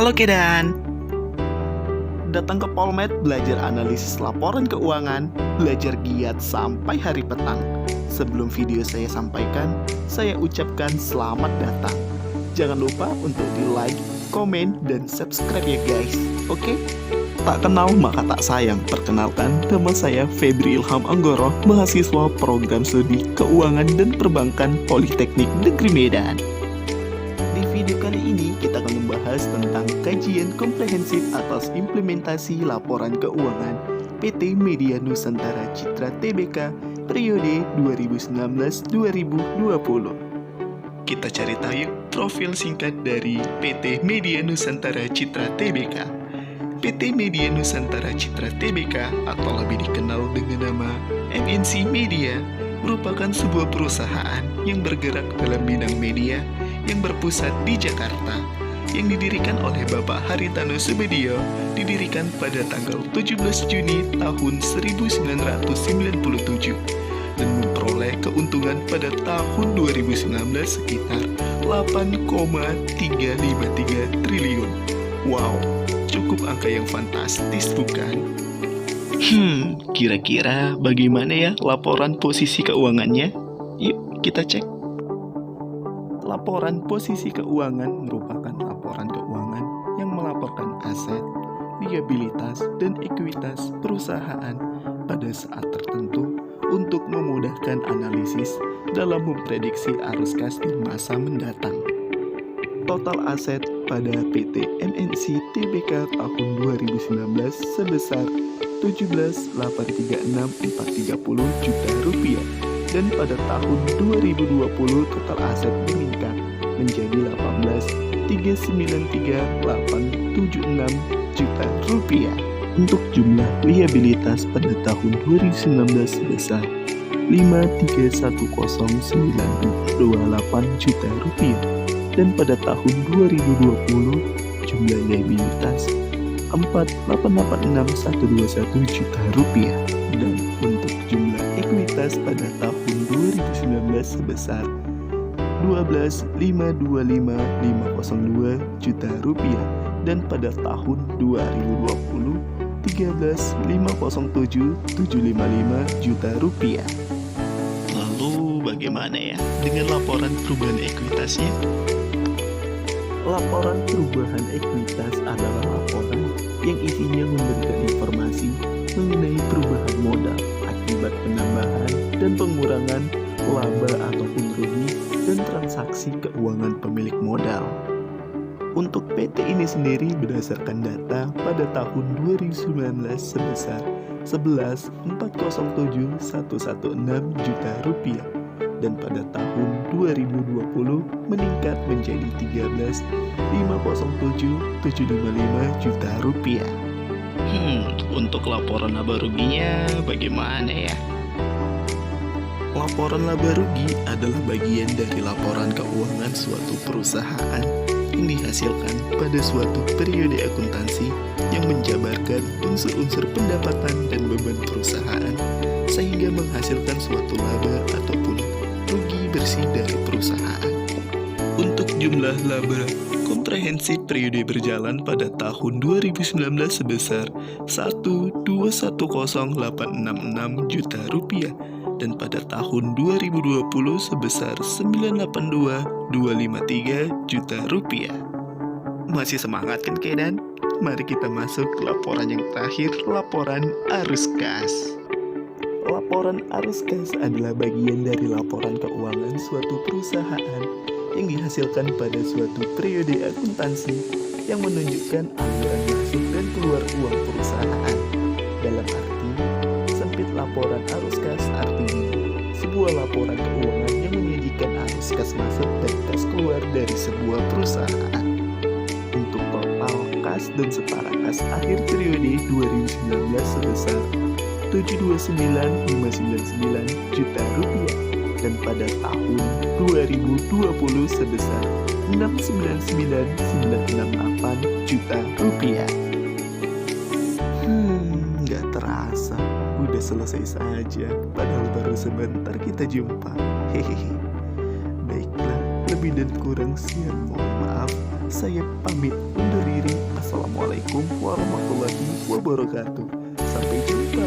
Halo Kedan, datang ke Polmed belajar analisis laporan keuangan, belajar giat sampai hari petang. Sebelum video saya sampaikan, saya ucapkan selamat datang. Jangan lupa untuk di like, komen, dan subscribe ya guys, oke? Tak kenal maka tak sayang. Perkenalkan, nama saya Febri Ilham Anggoro, mahasiswa program studi keuangan dan perbankan Politeknik Negeri Medan. Di video kali ini kita akan membahas tentang kajian komprehensif atas implementasi laporan keuangan PT Media Nusantara Citra Tbk periode 2019-2020. Kita cari tahu yuk profil singkat dari PT Media Nusantara Citra Tbk. PT Media Nusantara Citra Tbk atau lebih dikenal dengan nama MNC Media merupakan sebuah perusahaan yang bergerak dalam bidang media yang berpusat di Jakarta, yang didirikan oleh Bapak Haritano Sudibyo, didirikan pada tanggal 17 Juni tahun 1997 dan memperoleh keuntungan pada tahun 2019 sekitar 8,353 triliun. Wow, cukup angka yang fantastis bukan? Kira-kira bagaimana ya laporan posisi keuangannya? Yuk kita cek. Laporan posisi keuangan merupakan laporan keuangan yang melaporkan aset, liabilitas, dan ekuitas perusahaan pada saat tertentu untuk memudahkan analisis dalam memprediksi arus kas di masa mendatang. Total aset pada PT MNC Tbk tahun 2019 sebesar 17.836.430 juta rupiah, dan pada tahun 2020 total aset meningkat menjadi 18.393.876 juta rupiah. Untuk jumlah liabilitas pada tahun 2019 sebesar 5310928 juta rupiah, dan pada tahun 2020 jumlah liabilitas 4886121 juta rupiah, dan untuk jumlah ekuitas pada tahun 2019 sebesar 12.525.502 juta rupiah, dan pada tahun 2020 13.507.755 juta rupiah. Lalu bagaimana ya dengan laporan perubahan ekuitasnya? Laporan perubahan ekuitas adalah laporan yang isinya memberikan informasi mengenai perubahan modal akibat penambahan dan pengurangan laba ataupun rugi dan transaksi keuangan pemilik modal. Untuk PT ini sendiri berdasarkan data pada tahun 2019 sebesar 11.407.116 juta rupiah, dan pada tahun 2020 meningkat menjadi 13.507.755 juta rupiah. Untuk laporan laba ruginya bagaimana ya? Laporan laba rugi adalah bagian dari laporan keuangan suatu perusahaan yang dihasilkan pada suatu periode akuntansi yang menjabarkan unsur-unsur pendapatan dan beban perusahaan sehingga menghasilkan suatu laba ataupun rugi bersih dari perusahaan. Untuk jumlah laba komprehensif periode berjalan pada tahun 2019 sebesar 1210866 juta rupiah, dan pada tahun 2020 sebesar 982253 juta rupiah. Masih semangat kan Kedan? Mari kita masuk ke laporan yang terakhir, laporan arus kas. Laporan arus kas adalah bagian dari laporan keuangan suatu perusahaan yang dihasilkan pada suatu periode akuntansi yang menunjukkan aliran masuk dan keluar uang perusahaan. Dalam arti sempit, laporan arus kas artinya sebuah laporan keuangan yang menyajikan arus kas masuk dan kas keluar dari sebuah perusahaan. Untuk total kas dan setara kas akhir periode 2019 sebesar 729.599 juta rupiah, dan pada tahun 2020 sebesar 699.968 juta rupiah. Nggak terasa udah selesai saja, padahal baru sebentar kita jumpa. Hehehe. Baiklah, lebih Lebih dan kurang mohon maaf. Saya pamit undur diri. Assalamualaikum warahmatullahi wabarakatuh. Sampai jumpa.